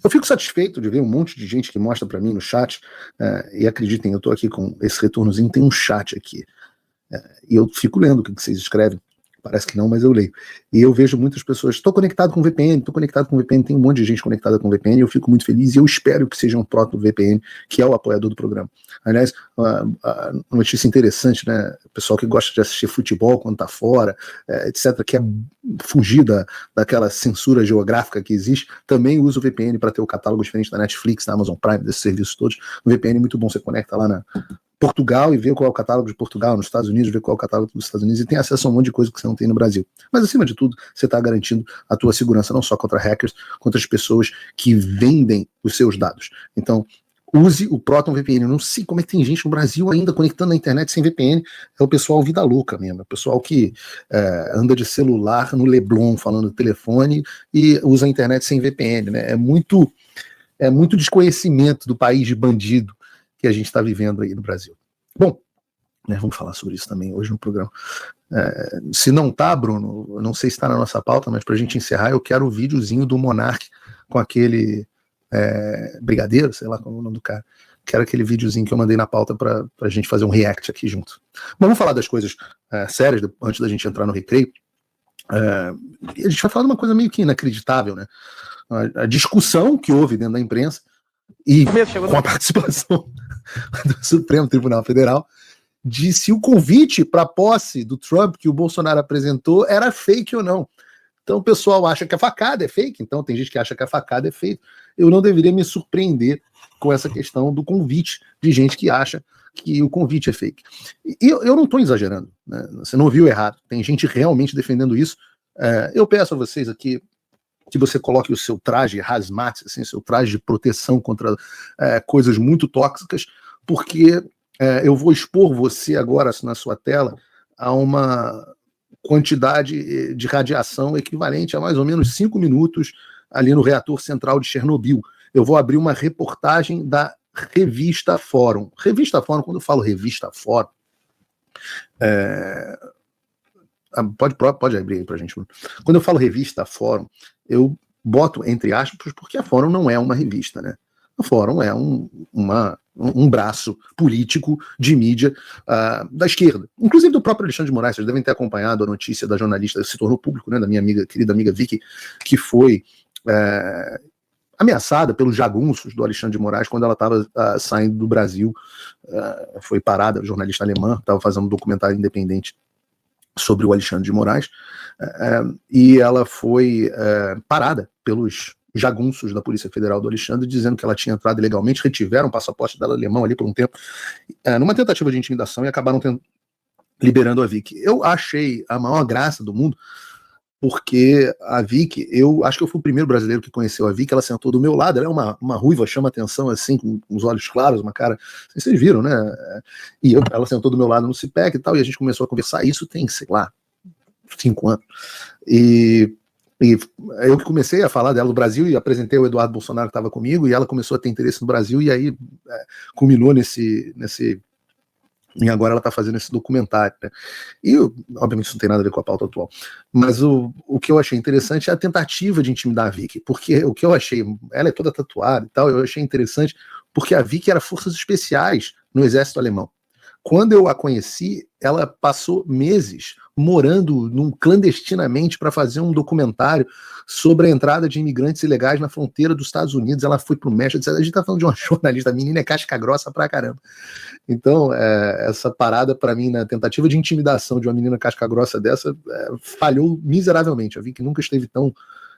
Eu fico satisfeito de ver um monte de gente que mostra para mim no chat, e acreditem, eu estou aqui com esse retornozinho, tem um chat aqui, e eu fico lendo o que vocês escrevem. Parece que não, mas eu leio. E eu vejo muitas pessoas, estou conectado com VPN, tem um monte de gente conectada com VPN, e eu fico muito feliz, e eu espero que seja um proto VPN, que é o apoiador do programa. Aliás, uma notícia interessante, né? O pessoal que gosta de assistir futebol quando está fora, etc., que é fugir daquela censura geográfica que existe, também usa o VPN para ter o catálogo diferente da Netflix, da Amazon Prime, desses serviços todos. O VPN é muito bom, você conecta lá na Portugal e ver qual é o catálogo de Portugal, nos Estados Unidos, ver qual é o catálogo dos Estados Unidos, e tem acesso a um monte de coisa que você não tem no Brasil. Mas, acima de tudo, você está garantindo a tua segurança, não só contra hackers, contra as pessoas que vendem os seus dados. Então, use o Proton VPN. Eu não sei como é que tem gente no Brasil ainda conectando na internet sem VPN. É o pessoal vida louca mesmo, é o pessoal que anda de celular no Leblon, falando do telefone, e usa a internet sem VPN, né? É muito desconhecimento do país de bandido que a gente está vivendo aí no Brasil. Bom, né, vamos falar sobre isso também hoje no programa. Se não tá, Bruno, eu não sei se está na nossa pauta, mas para a gente encerrar, eu quero o videozinho do Monark com aquele brigadeiro, sei lá qual é o nome do cara. Quero aquele videozinho que eu mandei na pauta para a gente fazer um react aqui junto. Mas vamos falar das coisas sérias, antes da gente entrar no recreio. A gente vai falar de uma coisa meio que inacreditável, né? A discussão que houve dentro da imprensa e com a participação do Supremo Tribunal Federal de se o convite para a posse do Trump que o Bolsonaro apresentou era fake ou não. Então o pessoal acha que a facada é fake, então tem gente que acha que a facada é fake. Eu não deveria me surpreender com essa questão do convite, de gente que acha que o convite é fake. E eu não estou exagerando, né? Você não ouviu errado, tem gente realmente defendendo isso. Eu peço a vocês aqui que você coloque o seu traje hazmat, assim, seu traje de proteção contra coisas muito tóxicas, porque eu vou expor você agora na sua tela a uma quantidade de radiação equivalente a mais ou menos 5 minutos ali no reator central de Chernobyl. Eu vou abrir uma reportagem da Revista Fórum. Revista Fórum, quando eu falo Revista Fórum, pode abrir aí pra gente. Quando eu falo Revista Fórum, eu boto entre aspas porque a Fórum não é uma revista, né? A Fórum é um braço político de mídia da esquerda, inclusive do próprio Alexandre de Moraes. Vocês devem ter acompanhado a notícia da jornalista, se tornou público, né, da minha querida amiga Vicky, que foi ameaçada pelos jagunços do Alexandre de Moraes quando ela estava saindo do Brasil. Foi parada, jornalista alemã, estava fazendo um documentário independente sobre o Alexandre de Moraes, e ela foi parada pelos jagunços da Polícia Federal do Alexandre, dizendo que ela tinha entrado ilegalmente, retiveram o passaporte dela alemão ali por um tempo, numa tentativa de intimidação, e acabaram liberando a Vicky. Eu achei a maior graça do mundo, porque a Vicky, eu acho que eu fui o primeiro brasileiro que conheceu a Vicky. Ela sentou do meu lado, ela é uma ruiva, chama atenção assim, com os olhos claros, uma cara, vocês viram, né? E ela sentou do meu lado no CIPEC e tal, e a gente começou a conversar. Isso tem, sei lá, 5 anos. E eu que comecei a falar dela do Brasil e apresentei o Eduardo Bolsonaro, que estava comigo, e ela começou a ter interesse no Brasil, e aí culminou nesse e agora ela está fazendo esse documentário, né? E, obviamente, isso não tem nada a ver com a pauta atual. Mas o que eu achei interessante é a tentativa de intimidar a Vicky, porque o que eu achei, ela é toda tatuada e tal, eu achei interessante, porque a Vicky era forças especiais no exército alemão. Quando eu a conheci, ela passou meses morando clandestinamente para fazer um documentário sobre a entrada de imigrantes ilegais na fronteira dos Estados Unidos. Ela foi para o México, a gente está falando de uma jornalista, a menina é casca grossa pra caramba. Então, essa parada, para mim, na tentativa de intimidação de uma menina casca grossa dessa, falhou miseravelmente. Eu vi que nunca esteve tão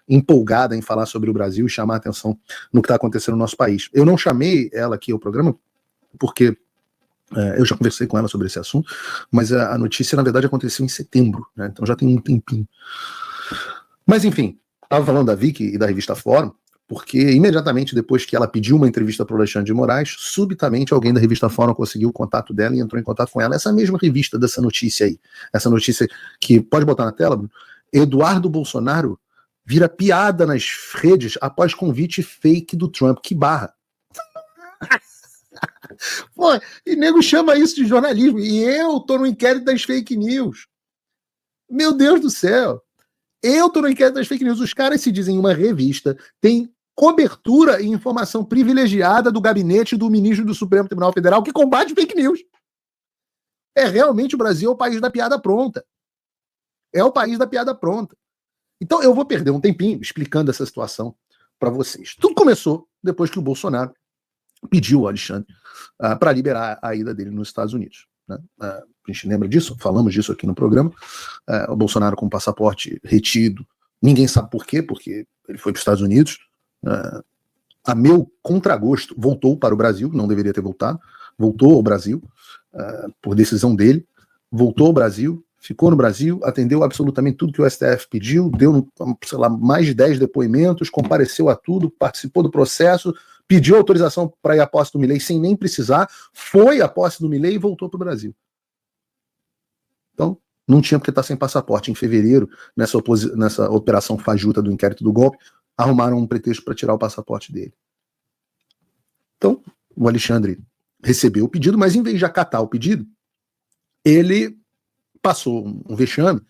empolgada em falar sobre o Brasil e chamar a atenção no que está acontecendo no nosso país. Eu não chamei ela aqui ao programa porque eu já conversei com ela sobre esse assunto, mas a notícia, na verdade, aconteceu em setembro, né? Então já tem um tempinho. Mas, enfim, estava falando da Vicky e da Revista Fórum, porque imediatamente depois que ela pediu uma entrevista para o Alexandre de Moraes, subitamente alguém da Revista Fórum conseguiu o contato dela e entrou em contato com ela. Essa mesma revista dessa notícia aí, essa notícia que, pode botar na tela, Bruno? Eduardo Bolsonaro vira piada nas redes após convite fake do Trump. Que barra! Pô, e nego chama isso de jornalismo, e eu tô no inquérito das fake news. Meu Deus do céu! Eu tô no inquérito das fake news. Os caras se dizem uma revista, tem cobertura e informação privilegiada do gabinete do ministro do Supremo Tribunal Federal que combate fake news. Realmente o Brasil é o país da piada pronta. É o país da piada pronta. Então eu vou perder um tempinho explicando essa situação para vocês. Tudo começou depois que o Bolsonaro pediu ao Alexandre para liberar a ida dele nos Estados Unidos. Né? A gente lembra disso? Falamos disso aqui no programa. O Bolsonaro com o passaporte retido. Ninguém sabe por quê, porque ele foi para os Estados Unidos. A meu contragosto, voltou para o Brasil, não deveria ter voltado. Voltou ao Brasil, por decisão dele. Voltou ao Brasil, ficou no Brasil, atendeu absolutamente tudo que o STF pediu, deu, sei lá, mais de 10 depoimentos, compareceu a tudo, participou do processo, pediu autorização para ir à posse do Milei sem nem precisar, foi à posse do Milei e voltou para o Brasil. Então, não tinha porque estar sem passaporte. Em fevereiro, nessa operação fajuta do inquérito do golpe, arrumaram um pretexto para tirar o passaporte dele. Então, o Alexandre recebeu o pedido, mas em vez de acatar o pedido, ele passou um vexame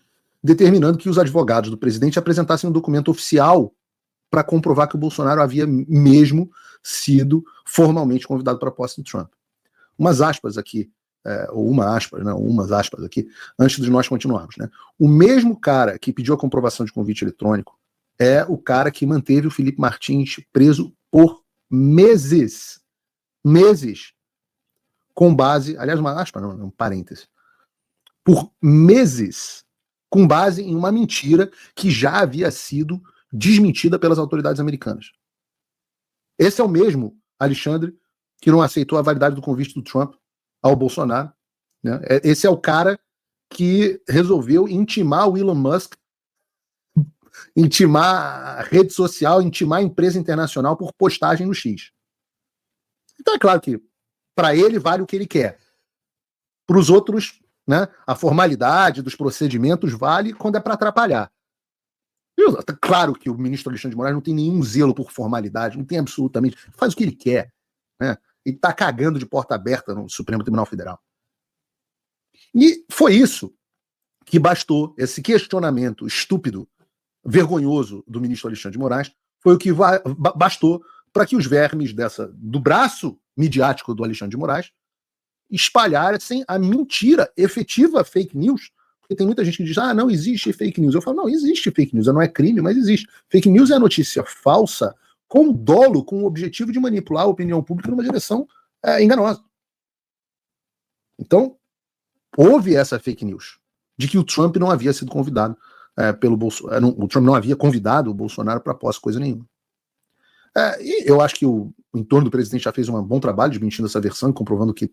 determinando que os advogados do presidente apresentassem um documento oficial para comprovar que o Bolsonaro havia mesmo sido formalmente convidado para a posse do Trump. Umas aspas aqui, umas aspas aqui, antes de nós continuarmos. Né? O mesmo cara que pediu a comprovação de convite eletrônico é o cara que manteve o Felipe Martins preso por meses. Meses. Com base, aliás, uma aspa, não, um parêntese. Por meses, com base em uma mentira que já havia sido desmentida pelas autoridades americanas. Esse é o mesmo Alexandre que não aceitou a validade do convite do Trump ao Bolsonaro. Né? Esse é o cara que resolveu intimar o Elon Musk, intimar a rede social, intimar a empresa internacional por postagem no X. Então é claro que para ele vale o que ele quer. Para os outros, né, a formalidade dos procedimentos vale quando é para atrapalhar. Claro que o ministro Alexandre de Moraes não tem nenhum zelo por formalidade, não tem absolutamente. Faz o que ele quer. Né? Ele está cagando de porta aberta no Supremo Tribunal Federal. E foi isso que bastou, esse questionamento estúpido, vergonhoso do ministro Alexandre de Moraes, foi o que bastou para que os vermes do braço midiático do Alexandre de Moraes espalhassem a mentira efetiva, fake news. Porque tem muita gente que diz, não existe fake news. Eu falo, não, existe fake news, não é crime, mas existe. Fake news é a notícia falsa com dolo, com o objetivo de manipular a opinião pública numa direção enganosa. Então, houve essa fake news de que o Trump não havia sido convidado pelo Bolsonaro. O Trump não havia convidado o Bolsonaro para posse coisa nenhuma. E eu acho que o entorno do presidente já fez um bom trabalho desmentindo essa versão e comprovando que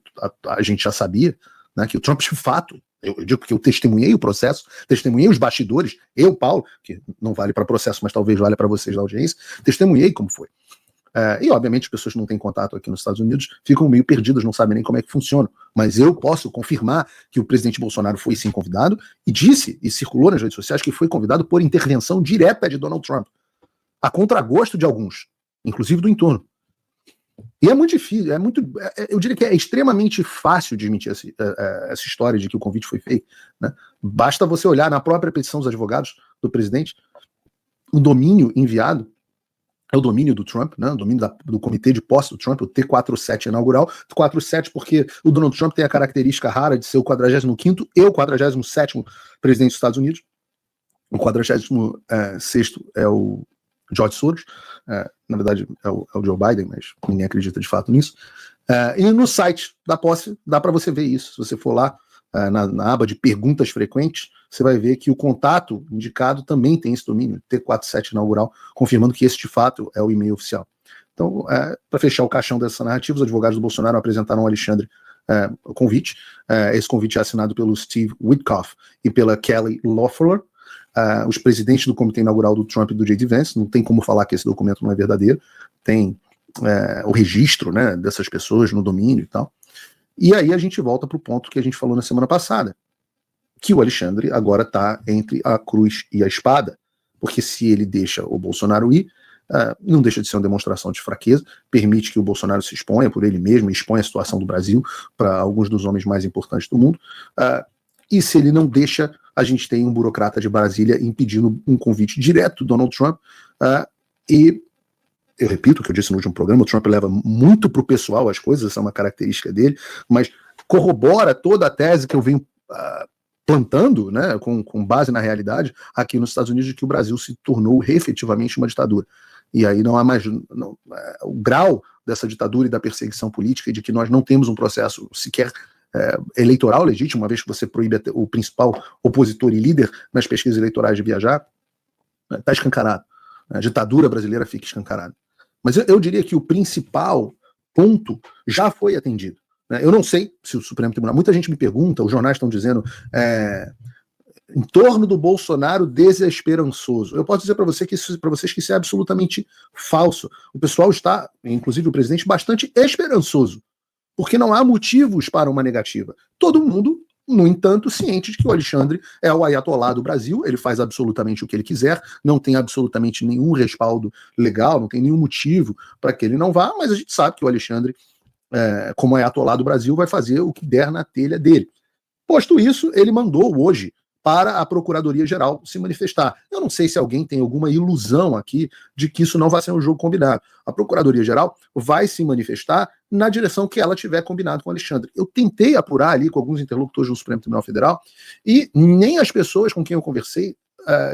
a gente já sabia, né, que o Trump, de fato, eu digo porque eu testemunhei o processo, testemunhei os bastidores, eu, Paulo, que não vale para processo, mas talvez valha para vocês da audiência, testemunhei como foi. E, obviamente, as pessoas que não têm contato aqui nos Estados Unidos ficam meio perdidas, não sabem nem como é que funciona. Mas eu posso confirmar que o presidente Bolsonaro foi sim convidado e disse, e circulou nas redes sociais, que foi convidado por intervenção direta de Donald Trump, a contragosto de alguns, inclusive do entorno. E é muito difícil, eu diria que é extremamente fácil desmentir essa história de que o convite foi fake. Né? Basta você olhar na própria petição dos advogados do presidente, o domínio enviado é o domínio do Trump, né? O domínio do comitê de posse do Trump, o T47 inaugural. T47 porque o Donald Trump tem a característica rara de ser o 45º e o 47º presidente dos Estados Unidos. O 46º é o George Soros, na verdade é o Joe Biden, mas ninguém acredita de fato nisso. E no site da posse dá para você ver isso. Se você for lá na aba de perguntas frequentes, você vai ver que o contato indicado também tem esse domínio, T47 inaugural, confirmando que esse de fato é o e-mail oficial. Então, para fechar o caixão dessa narrativa, os advogados do Bolsonaro apresentaram ao Alexandre o convite. Esse convite é assinado pelo Steve Witkoff e pela Kelly Loeffler, os presidentes do comitê inaugural do Trump e do J.D. Vance. Não tem como falar que esse documento não é verdadeiro. Tem o registro, né, dessas pessoas no domínio e tal. E aí a gente volta para o ponto que a gente falou na semana passada, que o Alexandre agora está entre a cruz e a espada, porque se ele deixa o Bolsonaro ir, não deixa de ser uma demonstração de fraqueza, permite que o Bolsonaro se exponha por ele mesmo, exponha a situação do Brasil para alguns dos homens mais importantes do mundo, e se ele não deixa, a gente tem um burocrata de Brasília impedindo um convite direto do Donald Trump, e eu repito o que eu disse no último programa, o Trump leva muito para o pessoal as coisas, essa é uma característica dele, mas corrobora toda a tese que eu venho plantando, né, com base na realidade, aqui nos Estados Unidos, de que o Brasil se tornou efetivamente uma ditadura. E aí não há mais... o grau dessa ditadura e da perseguição política e de que nós não temos um processo sequer eleitoral legítimo, uma vez que você proíbe o principal opositor e líder nas pesquisas eleitorais de viajar, está escancarado. A ditadura brasileira fica escancarada. Mas eu diria que o principal ponto já foi atendido. Eu não sei se o Supremo Tribunal... Muita gente me pergunta, os jornais estão dizendo em torno do Bolsonaro desesperançoso. Eu posso dizer para vocês que isso é absolutamente falso. O pessoal está, inclusive o presidente, bastante esperançoso, porque não há motivos para uma negativa. Todo mundo, no entanto, ciente de que o Alexandre é o ayatolá do Brasil, ele faz absolutamente o que ele quiser, não tem absolutamente nenhum respaldo legal, não tem nenhum motivo para que ele não vá, mas a gente sabe que o Alexandre, como ayatolá do Brasil, vai fazer o que der na telha dele. Posto isso, ele mandou hoje para a Procuradoria-Geral se manifestar. Eu não sei se alguém tem alguma ilusão aqui de que isso não vai ser um jogo combinado. A Procuradoria-Geral vai se manifestar na direção que ela tiver combinado com o Alexandre. Eu tentei apurar ali com alguns interlocutores do Supremo Tribunal Federal e nem as pessoas com quem eu conversei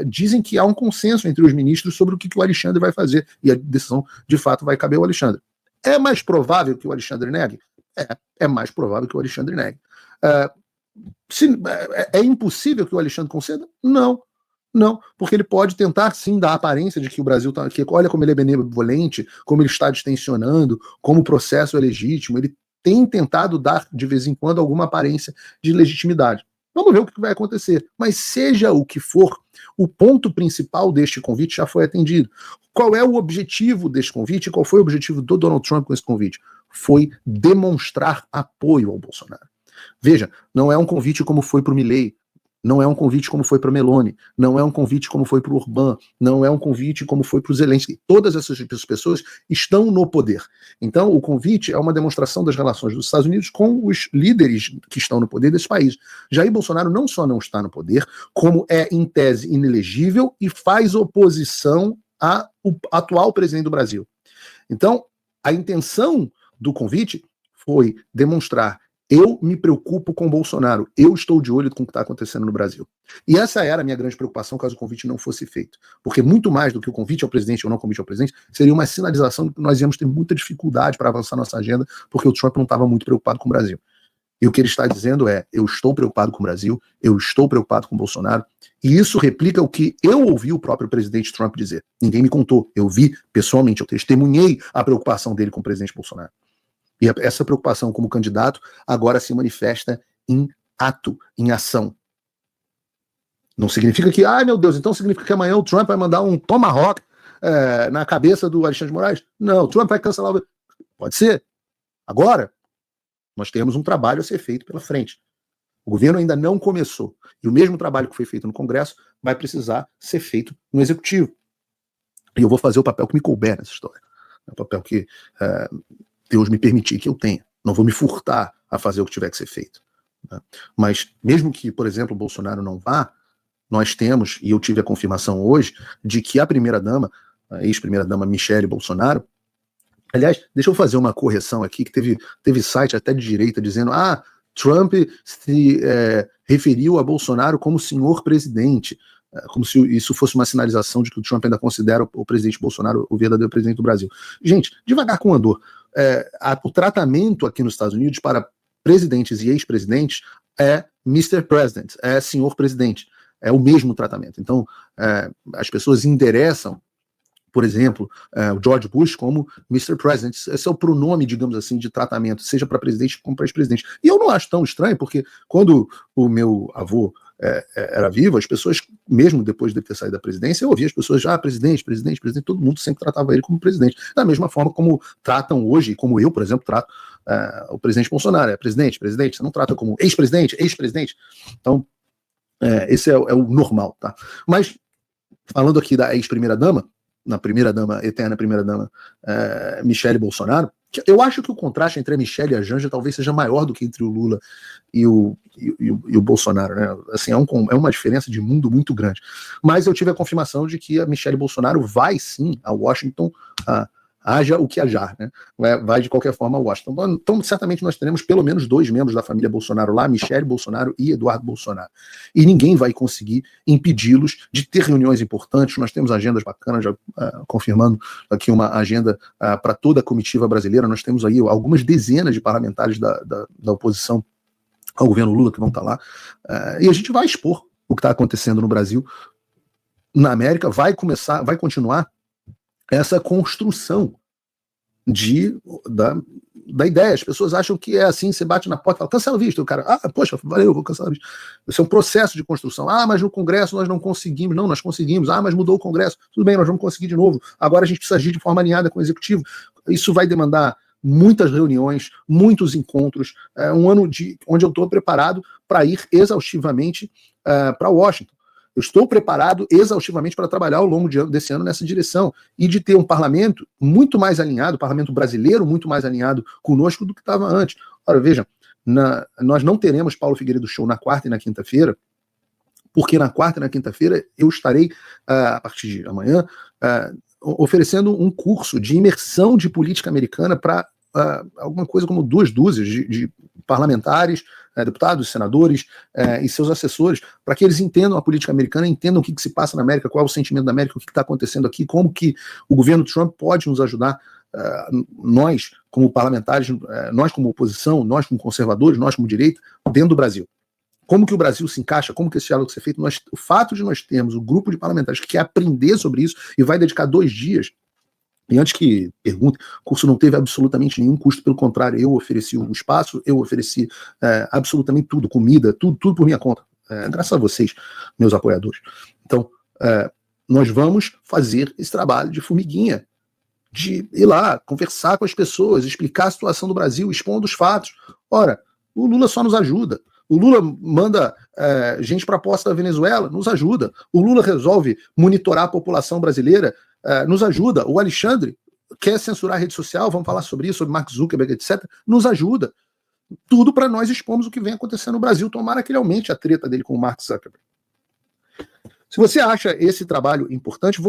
dizem que há um consenso entre os ministros sobre o que o Alexandre vai fazer, e a decisão de fato vai caber ao Alexandre. É mais provável que o Alexandre negue? É mais provável que o Alexandre negue. É impossível que o Alexandre conceda? Não, porque ele pode tentar sim dar a aparência de que o Brasil está, que olha como ele é benevolente, como ele está distensionando, como o processo é legítimo, ele tem tentado dar de vez em quando alguma aparência de legitimidade. Vamos ver o que vai acontecer, mas seja o que for, o ponto principal deste convite já foi atendido. Qual é o objetivo deste convite? Qual foi o objetivo do Donald Trump com esse convite? Foi demonstrar apoio ao Bolsonaro. Veja, não é um convite como foi para o Milei, não é um convite como foi para Meloni, não é um convite como foi para o Orbán, não é um convite como foi para o Zelensky. Todas essas pessoas estão no poder. Então, o convite é uma demonstração das relações dos Estados Unidos com os líderes que estão no poder desse país. Jair Bolsonaro não só não está no poder, como é, em tese, inelegível e faz oposição ao atual presidente do Brasil. Então, a intenção do convite foi demonstrar: eu me preocupo com o Bolsonaro, eu estou de olho com o que está acontecendo no Brasil. E essa era a minha grande preocupação caso o convite não fosse feito. Porque muito mais do que o convite ao presidente ou não convite ao presidente, seria uma sinalização de que nós íamos ter muita dificuldade para avançar nossa agenda, porque o Trump não estava muito preocupado com o Brasil. E o que ele está dizendo é: eu estou preocupado com o Brasil, eu estou preocupado com o Bolsonaro, e isso replica o que eu ouvi o próprio presidente Trump dizer. Ninguém me contou, eu vi pessoalmente, eu testemunhei a preocupação dele com o presidente Bolsonaro. E essa preocupação como candidato agora se manifesta em ato, em ação. Não significa que, meu Deus, então significa que amanhã o Trump vai mandar um tomahawk na cabeça do Alexandre de Moraes? Não, o Trump vai cancelar o... Pode ser. Agora, nós temos um trabalho a ser feito pela frente. O governo ainda não começou. E o mesmo trabalho que foi feito no Congresso vai precisar ser feito no Executivo. E eu vou fazer o papel que me couber nessa história. É o papel que... Deus me permitir que eu tenha. Não vou me furtar a fazer o que tiver que ser feito. Né? Mas mesmo que, por exemplo, o Bolsonaro não vá, nós temos, e eu tive a confirmação hoje, de que a primeira-dama, a ex-primeira-dama Michele Bolsonaro, aliás, deixa eu fazer uma correção aqui, que teve site até de direita dizendo: Trump se referiu a Bolsonaro como senhor presidente, como se isso fosse uma sinalização de que o Trump ainda considera o presidente Bolsonaro o verdadeiro presidente do Brasil. Gente, devagar com o andor. O tratamento aqui nos Estados Unidos para presidentes e ex-presidentes é Mr. President, é senhor presidente, é o mesmo tratamento. Então, as pessoas endereçam, por exemplo, o George Bush como Mr. President. Esse é o pronome, digamos assim, de tratamento, seja para presidente como para ex-presidente. E eu não acho tão estranho, porque quando o meu avô era vivo, as pessoas, mesmo depois de ter saído da presidência, eu ouvia as pessoas presidente, todo mundo sempre tratava ele como presidente, da mesma forma como tratam hoje, como eu, por exemplo, trato o presidente Bolsonaro, presidente, você não trata como ex-presidente. Então, esse é o normal, tá? Mas, falando aqui da ex-primeira-dama, eterna primeira-dama, Michele Bolsonaro, eu acho que o contraste entre a Michele e a Janja talvez seja maior do que entre o Lula e o Bolsonaro, né? Assim, é uma diferença de mundo muito grande. Mas eu tive a confirmação de que a Michele Bolsonaro vai sim a Washington haja o que hajar, né? Vai de qualquer forma a Washington. Então, certamente nós teremos pelo menos 2 membros da família Bolsonaro lá, Michele Bolsonaro e Eduardo Bolsonaro. E ninguém vai conseguir impedi-los de ter reuniões importantes. Nós temos agendas bacanas, já confirmando aqui uma agenda para toda a comitiva brasileira. Nós temos aí algumas dezenas de parlamentares da oposição ao governo Lula que vão estar lá. E a gente vai expor o que está acontecendo no Brasil, na América, vai continuar essa construção da ideia. As pessoas acham que é assim, você bate na porta e fala, cancela o visto. O cara, poxa, valeu, vou cancelar o visto. Esse é um processo de construção. Mas no Congresso nós não conseguimos. Não, nós conseguimos. Mas mudou o Congresso. Tudo bem, nós vamos conseguir de novo. Agora a gente precisa agir de forma alinhada com o Executivo. Isso vai demandar muitas reuniões, muitos encontros, um ano onde eu estou preparado para ir exaustivamente para Washington. Eu estou preparado exaustivamente para trabalhar ao longo desse ano nessa direção e de ter um parlamento muito mais alinhado, parlamento brasileiro muito mais alinhado conosco do que estava antes. Ora, vejam, nós não teremos Paulo Figueiredo Show na quarta e na quinta-feira, porque na quarta e na quinta-feira eu estarei, a partir de amanhã, oferecendo um curso de imersão de política americana para alguma coisa como 2 dúzias de parlamentares, deputados, senadores e seus assessores, para que eles entendam a política americana, entendam o que se passa na América, qual é o sentimento da América, o que está acontecendo aqui, como que o governo Trump pode nos ajudar, nós como parlamentares, nós como oposição, nós como conservadores, nós como direita, dentro do Brasil. Como que o Brasil se encaixa, como que esse diálogo ser feito. O fato de nós termos um grupo de parlamentares que quer aprender sobre isso e vai dedicar 2 dias. E antes que pergunte, o curso não teve absolutamente nenhum custo, pelo contrário, eu ofereci o espaço, eu ofereci absolutamente tudo, comida, tudo por minha conta, graças a vocês, meus apoiadores. Então, nós vamos fazer esse trabalho de formiguinha, de ir lá, conversar com as pessoas, explicar a situação do Brasil, expondo os fatos. Ora, o Lula só nos ajuda. O Lula manda gente para a posse da Venezuela, nos ajuda. O Lula resolve monitorar a população brasileira, nos ajuda. O Alexandre quer censurar a rede social, vamos falar sobre isso, sobre Mark Zuckerberg, etc. Nos ajuda. Tudo para nós expormos o que vem acontecendo no Brasil. Tomara que ele aumente a treta dele com o Mark Zuckerberg. Se você acha esse trabalho importante,